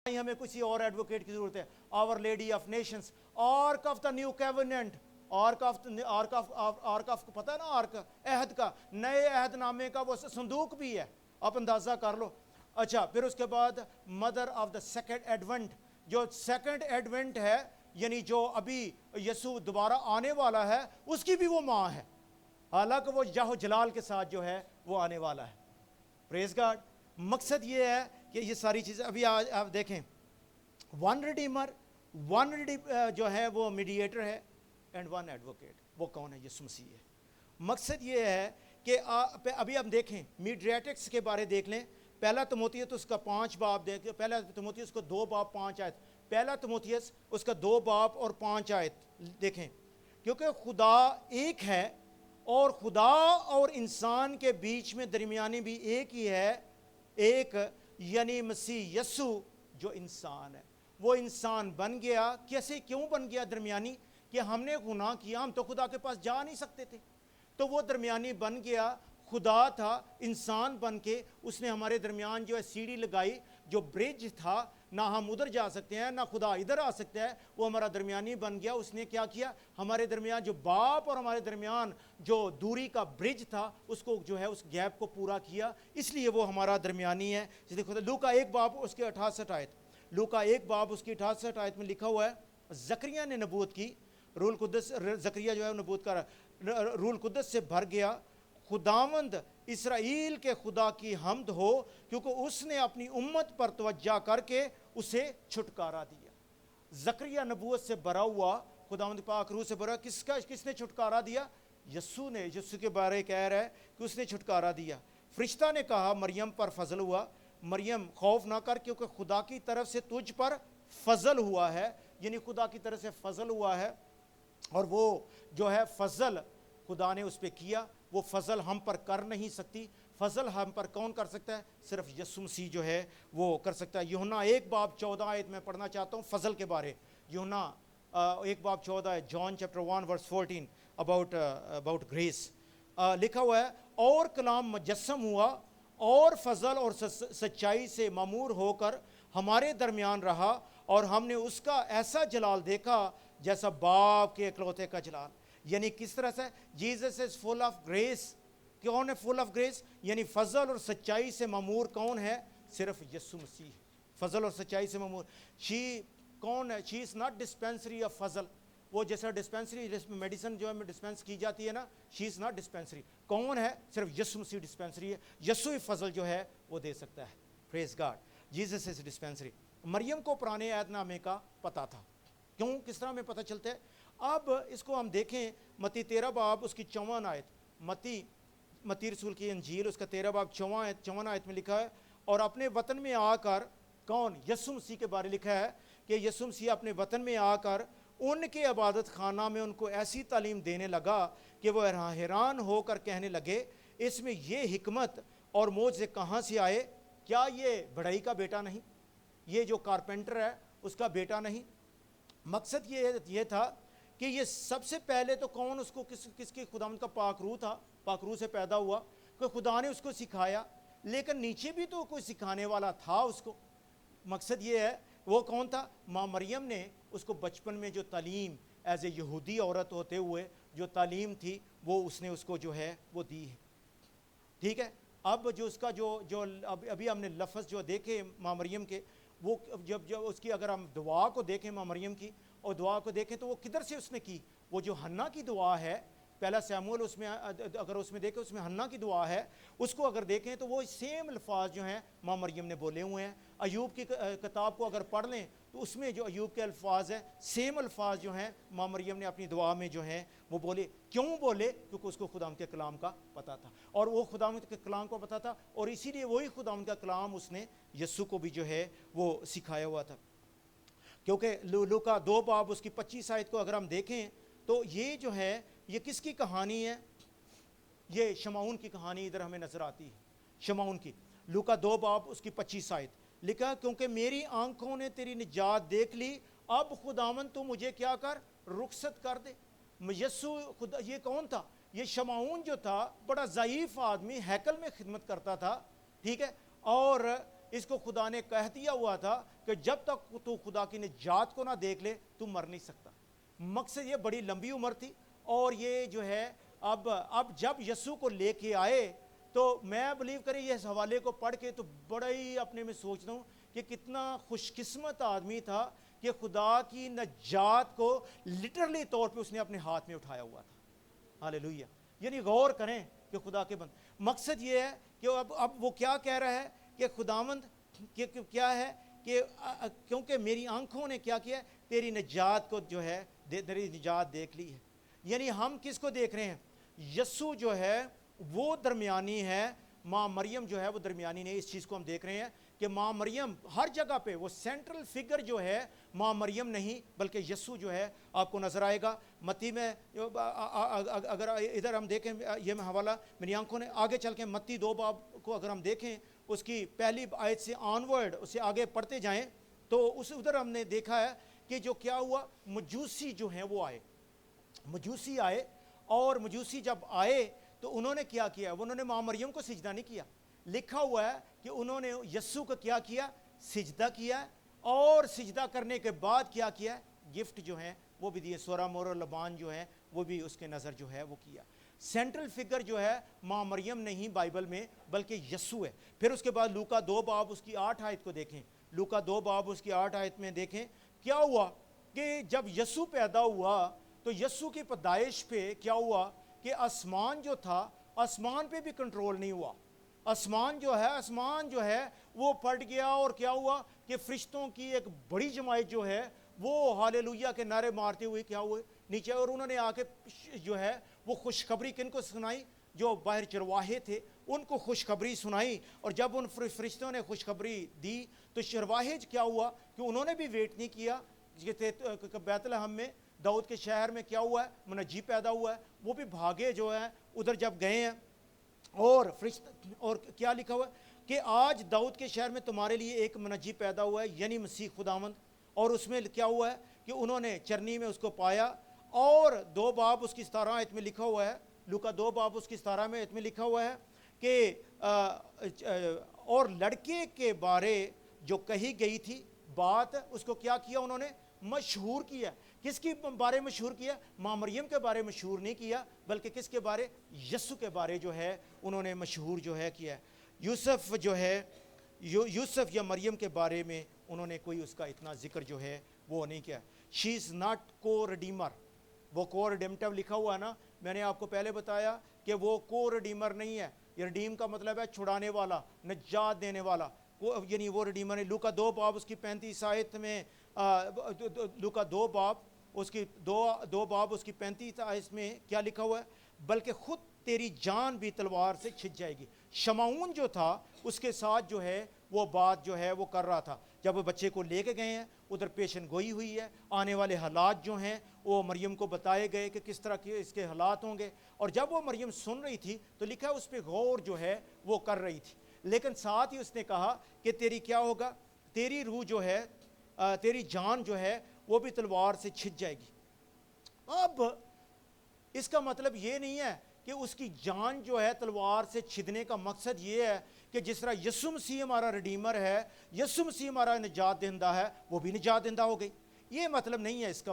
ہمیں کسی اور ایڈوکیٹ کی ضرورت ہے. Our lady of nations, ark of the new covenant, ark of کو پتہ ہے نا, آرک عہد کا, نئے عہد نامے کا وہ صندوق بھی ہے, آپ اندازہ کر لو. اچھا, پھر اس کے بعد mother of the second Advent, جو سیکنڈ ایڈونٹ ہے یعنی جو ابھی یسوع دوبارہ آنے والا ہے, اس کی بھی وہ ماں ہے, حالانکہ وہ جاہ جلال کے ساتھ جو ہے وہ آنے والا ہے. Praise God. مقصد یہ ہے کہ یہ ساری چیزیں ابھی آپ دیکھیں, ون ریڈیمر, ون جو ہے وہ میڈیٹر ہے, اینڈ ون ایڈوکیٹ. وہ کون ہے؟ یسوع مسیح ہے. مقصد یہ ہے کہ ابھی ہم دیکھیں میڈیٹرکس کے بارے دیکھ لیں. پہلا تimotheus اس کا 5 باب دیکھ, پہلا تimotheus کو 2 باب 5 آیت, پہلا تimotheus اس کا 2 باب اور 5 آیت دیکھیں. کیونکہ خدا ایک ہے اور خدا اور انسان کے بیچ میں درمیانی بھی ایک ہی ہے, ایک یعنی مسیح یسوع جو انسان ہے. وہ انسان بن گیا. کیسے, کیوں بن گیا درمیانی؟ کہ ہم نے گناہ کیا, ہم تو خدا کے پاس جا نہیں سکتے تھے, تو وہ درمیانی بن گیا. خدا تھا, انسان بن کے اس نے ہمارے درمیان جو ہے سیڑھی لگائی, جو برج تھا, نہ ہم ادھر جا سکتے ہیں نہ خدا ادھر آ سکتا ہے, وہ ہمارا درمیانی بن گیا. اس نے کیا کیا؟ ہمارے درمیان جو باپ اور ہمارے درمیان جو دوری کا برج تھا, اس کو جو ہے اس گیپ کو پورا کیا, اس لیے وہ ہمارا درمیانی ہے. لوکا 1 باب اس کے 68 آیت, لوکا 1 باب اس کی 68 آیت میں لکھا ہوا ہے, زکریا نے نبوت کی, روح القدس, زکریا جو ہے نبوت کا روح القدس سے بھر گیا. خداوند اسرائیل کے خدا کی حمد ہو, کیونکہ اس نے اپنی امت پر توجہ کر کے اسے چھٹکارا دیا. زکریا نبوت سے بھرا ہوا, خداوند پاک روح سے بھرا, کس نے چھٹکارا دیا؟ یسوع نے. یسوع کے بارے کہہ رہا ہے کہ اس نے چھٹکارا دیا. فرشتہ نے کہا مریم پر فضل ہوا, مریم خوف نہ کر, کیونکہ خدا کی طرف سے تجھ پر فضل ہوا ہے, یعنی خدا کی طرف سے فضل ہوا ہے. اور وہ جو ہے فضل خدا نے اس پہ کیا, وہ فضل ہم پر کر نہیں سکتی. فضل ہم پر کون کر سکتا ہے؟ صرف یسوع مسیح جو ہے وہ کر سکتا ہے. یوحنا 1 باب 14 آیت میں پڑھنا چاہتا ہوں فضل کے بارے. یوحنا 1 باب 14 آیت, John chapter 1 verse 14, about grace. لکھا ہوا ہے, اور کلام مجسم ہوا اور فضل اور سچائی سے معمور ہو کر ہمارے درمیان رہا, اور ہم نے اس کا ایسا جلال دیکھا جیسا باپ کے اکلوتے کا جلال. یعنی کس طرح سے Jesus is full of grace. کون ہے فل آف گریس؟ یعنی فضل اور سچائی سے معمور کون ہے؟ صرف یسوع مسیح. فضل اور سچائی سے معمور. کون ہے؟ شی از ناٹ ڈسپینسری آف فضل. وہ جیسا ڈسپینسری جس میں میڈیسن جو ہے ڈسپینس کی جاتی ہے نا, شی از ناٹ ڈسپینسری. کون ہے؟ صرف یسوع مسیح ڈسپینسری ہے. یسوع فضل جو ہے وہ دے سکتا ہے. Praise God. Jesus is dispensary. مریم کو پرانے عہد نامے کا پتہ تھا. کیوں, کس طرح میں پتہ چلتا ہے؟ اب اس کو ہم دیکھیں, متی 13 باب اس کی 54 آیت, متی رسول کی انجیل اس کا 13 باب 54 آیت میں لکھا ہے, اور اپنے وطن میں آ کر, کون؟ یسوع مسیح کے بارے لکھا ہے کہ یسوع مسیح اپنے وطن میں آ کر ان کے عبادت خانہ میں ان کو ایسی تعلیم دینے لگا کہ وہ حیران ہو کر کہنے لگے, اس میں یہ حکمت اور معجزے کہاں سے آئے؟ کیا یہ بڑھئی کا بیٹا نہیں؟ یہ جو کارپینٹر ہے اس کا بیٹا نہیں؟ مقصد یہ تھا کہ یہ سب سے پہلے تو کون اس کو کس کی خداوند کا پاک روح تھا, پاک روح سے پیدا ہوا, کہ خدا نے اس کو سکھایا, لیکن نیچے بھی تو کوئی سکھانے والا تھا اس کو. مقصد یہ ہے, وہ کون تھا؟ ماں مریم نے اس کو بچپن میں جو تعلیم ایز اے یہودی عورت ہوتے ہوئے جو تعلیم تھی وہ اس نے اس کو جو ہے وہ دی ہے. ٹھیک ہے. اب جو اس کا جو ابھی ہم نے لفظ جو دیکھے ماں مریم کے, وہ جب اس کی اگر ہم دعا کو دیکھیں ماں مریم کی, اور دعا کو دیکھیں تو وہ کدھر سے اس نے کی؟ وہ جو حنا کی دعا ہے, پہلا سیموئیل اس میں اگر اس میں دیکھیں, اس میں حنا کی دعا ہے, اس کو اگر دیکھیں تو وہ سیم الفاظ جو ہیں ماں مریم نے بولے ہوئے ہیں. ایوب کی کتاب کو اگر پڑھ لیں تو اس میں جو ایوب کے الفاظ ہیں, سیم الفاظ جو ہیں ماں مریم نے اپنی دعا میں جو ہیں وہ بولے. کیوں بولے؟ کیونکہ اس کو خداوند کے کلام کا پتہ تھا, اور وہ خداوند کے کلام کو پتہ تھا, اور اسی لیے وہی خداوند کا کلام اس نے یسوع کو بھی جو ہے وہ سکھایا ہوا تھا. کیونکہ لوکا 2 باب اس کی 25 آیت کو اگر ہم دیکھیں تو یہ جو ہے یہ کس کی کہانی ہے؟ یہ شمعون کی کہانی ادھر ہمیں نظر آتی ہے. شمعون کی. لوکا 2 باب اس کی 25 آیت لکھا, کیونکہ میری آنکھوں نے تیری نجات دیکھ لی, اب خداوند تو مجھے کیا کر, رخصت کر دے. یسوع خدا, یہ کون تھا؟ یہ شمعون جو تھا بڑا ضعیف آدمی, ہیکل میں خدمت کرتا تھا, ٹھیک ہے, اور اس کو خدا نے کہہ دیا ہوا تھا کہ جب تک تو خدا کی نجات کو نہ دیکھ لے تو مر نہیں سکتا. مقصد یہ بڑی لمبی عمر تھی, اور یہ جو ہے اب جب یسوع کو لے کے آئے تو میں بلیو کریں یہ اس حوالے کو پڑھ کے تو بڑا ہی اپنے میں سوچتا ہوں کہ کتنا خوش قسمت آدمی تھا کہ خدا کی نجات کو لٹرلی طور پہ اس نے اپنے ہاتھ میں اٹھایا ہوا تھا. ہاللیلویہ. یعنی غور کریں کہ خدا کے بند, مقصد یہ ہے کہ اب وہ کیا کہہ رہا ہے کہ خداوند کیا ہے کہ کیونکہ میری آنکھوں نے کیا کیا ہے, تیری نجات کو جو ہے تیری نجات دیکھ لی ہے. یعنی ہم کس کو دیکھ رہے ہیں؟ یسوع جو ہے وہ درمیانی ہے, ماں مریم جو ہے وہ درمیانی نہیں. اس چیز کو ہم دیکھ رہے ہیں کہ ماں مریم ہر جگہ پہ وہ سینٹرل فگر جو ہے ماں مریم نہیں بلکہ یسوع جو ہے آپ کو نظر آئے گا. متی میں اگر ادھر ہم دیکھیں, یہ میں حوالہ میری آنکھوں نے آگے چل کے متی 2 باب کو اگر ہم دیکھیں اس کی پہلی آیت سے آنورڈ اسے آگے پڑھتے جائیں تو ادھر ہم نے دیکھا ہے کہ جو کیا ہوا, مجوسی جو ہیں وہ آئے, مجوسی آئے, اور مجوسی جب آئے تو انہوں نے کیا کیا, انہوں نے ماں مریم کو سجدہ نہیں کیا. لکھا ہوا ہے کہ انہوں نے یسوع کو کیا کیا, سجدہ کیا, اور سجدہ کرنے کے بعد کیا کیا, گفٹ جو ہیں وہ بھی دیے, سورہ مور اور لبان جو ہیں وہ بھی اس کے نظر جو ہے وہ کیا. سینٹرل فگر جو ہے ماں مریم نہیں بائبل میں بلکہ یسوع ہے. پھر اس کے بعد لوکا 2 باب اس کی 8 آیت کو دیکھیں, لوکا 2 باب اس کی 8 آیت میں دیکھیں کیا ہوا کہ جب یسوع پیدا ہوا تو یسوع کی پیدائش پہ کیا ہوا کہ آسمان جو تھا, آسمان پہ بھی کنٹرول نہیں ہوا. آسمان جو ہے وہ پھٹ گیا, اور کیا ہوا کہ فرشتوں کی ایک بڑی جماعت جو ہے وہ ہاللیلویہ کے نعرے مارتے ہوئے کیا ہوئے نیچے, اور انہوں نے آ کے جو ہے وہ خوشخبری کن کو سنائی, جو باہر چرواہے تھے ان کو خوشخبری سنائی. اور جب ان فرشتوں نے خوشخبری دی تو چرواہے کیا ہوا کہ انہوں نے بھی ویٹ نہیں کیا. بیت لحم میں داؤد کے شہر میں کیا ہوا ہے, منجی پیدا ہوا ہے, وہ بھی بھاگے جو ہے ادھر جب گئے ہیں, اور اور کیا لکھا ہوا ہے کہ آج داؤد کے شہر میں تمہارے لیے ایک منجی پیدا ہوا ہے, یعنی مسیح خداوند. اور اس میں کیا ہوا ہے کہ انہوں نے چرنی میں اس کو پایا, اور 2 باب اس کی 17 آیت میں لکھا ہوا ہے, لوکا 2 باب اس کی 17 آیت میں لکھا ہوا ہے کہ اور لڑکے کے بارے جو کہی گئی تھی بات, اس کو کیا کیا انہوں نے, مشہور کیا. کس کے بارے مشہور کیا؟ ماں مریم کے بارے مشہور نہیں کیا بلکہ کس کے بارے, یسوع کے بارے جو ہے انہوں نے مشہور جو ہے کیا. یوسف جو ہے, یوسف یا مریم کے بارے میں انہوں نے کوئی اس کا اتنا ذکر جو ہے وہ نہیں کیا. شی از ناٹ کو ریڈیمر, وہ کو ریڈیمٹیو لکھا ہوا ہے نا, میں نے آپ کو پہلے بتایا کہ وہ کو ریڈیمر نہیں ہے. ریڈیم کا مطلب ہے چھڑانے والا, نجات دینے والا, یعنی وہ ریڈیمر ہے. لوکا 2 باب اس کی 35 آیت میں, لوکا 2 باب اس کی 2 باب اس کی 35 آیت میں کیا لکھا ہوا ہے, بلکہ خود تیری جان بھی تلوار سے چھن جائے گی. شمعون جو تھا اس کے ساتھ جو ہے وہ بات جو ہے وہ کر رہا تھا. جب وہ بچے کو لے کے گئے ہیں ادھر پیشن گوئی ہوئی ہے, آنے والے حالات جو ہیں وہ مریم کو بتائے گئے کہ کس طرح کے اس کے حالات ہوں گے. اور جب وہ مریم سن رہی تھی تو لکھا اس پہ غور جو ہے وہ کر رہی تھی, لیکن ساتھ ہی اس نے کہا کہ تیری کیا ہوگا, تیری روح جو ہے, تیری جان جو ہے وہ بھی تلوار سے چھن جائے گی. اب اس کا مطلب یہ نہیں ہے کہ اس کی جان جو ہے تلوار سے چھدنے کا مقصد یہ ہے کہ جس طرح یسوع مسیح ہمارا ریڈیمر ہے, یسوع مسیح ہمارا نجات دہندہ ہے, وہ بھی نجات دہندہ ہو گئی. یہ مطلب نہیں ہے اس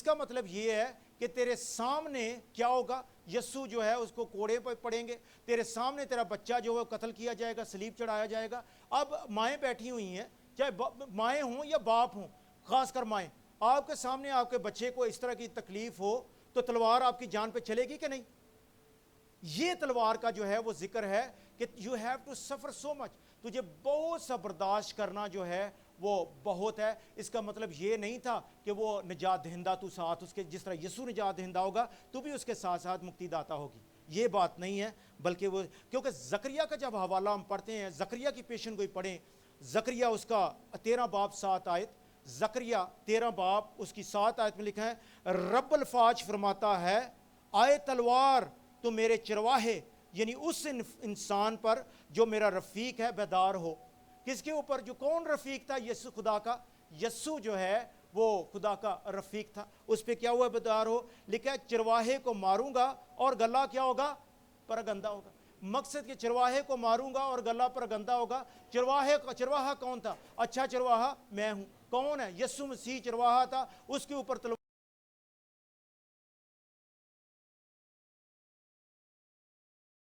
کا مطلب یہ ہے کہ تیرے سامنے کیا ہوگا, یسوع جو ہے اس کو کوڑے پہ پڑیں گے, تیرے سامنے تیرا بچہ جو ہے قتل کیا جائے گا, صلیب چڑھایا جائے گا. اب مائیں بیٹھی ہوئی ہیں, چاہے مائیں ہوں یا باپ ہوں, خاص کر مائیں, آپ کے سامنے آپ کے بچے کو اس طرح کی تکلیف ہو تو تلوار آپ کی جان پہ چلے گی کہ نہیں؟ یہ تلوار کا جو ہے وہ ذکر ہے کہ یو ہیو ٹو سفر سو مچ, تجھے بہت سا برداشت کرنا جو ہے وہ بہت ہے. اس کا مطلب یہ نہیں تھا کہ وہ نجات دہندہ تو ساتھ اس کے, جس طرح یسوع نجات دہندہ ہوگا تو بھی اس کے ساتھ ساتھ مکتی داتا ہوگی, یہ بات نہیں ہے. بلکہ وہ, کیونکہ زکریا کا جب حوالہ ہم پڑھتے ہیں, زکریا کی پیشن گوئی پڑھیں, زکریا اس کا 13 باب 7 آیت, زکریا 13 باب اس کی 7 آیت میں لکھا ہے, رب الفاج فرماتا ہے آئے تلوار تو میرے چرواہے, یعنی اس انسان پر جو میرا رفیق ہے بیدار ہو. کس کے اوپر, جو کون رفیق تھا, یسوع خدا کا, یسوع جو ہے وہ خدا کا رفیق تھا, اس پہ کیا ہوا, بیدار ہو. لکھا ہے چرواہے کو ماروں گا اور گلہ کیا ہوگا, پرگندہ ہوگا. مقصد کہ چرواہے کو ماروں گا اور گلا پر گندا ہوگا. چرواہا کون تھا؟ اچھا چرواہا میں ہوں. کون ہے؟ یسوع مسیح چرواہا تھا, اس کے اوپر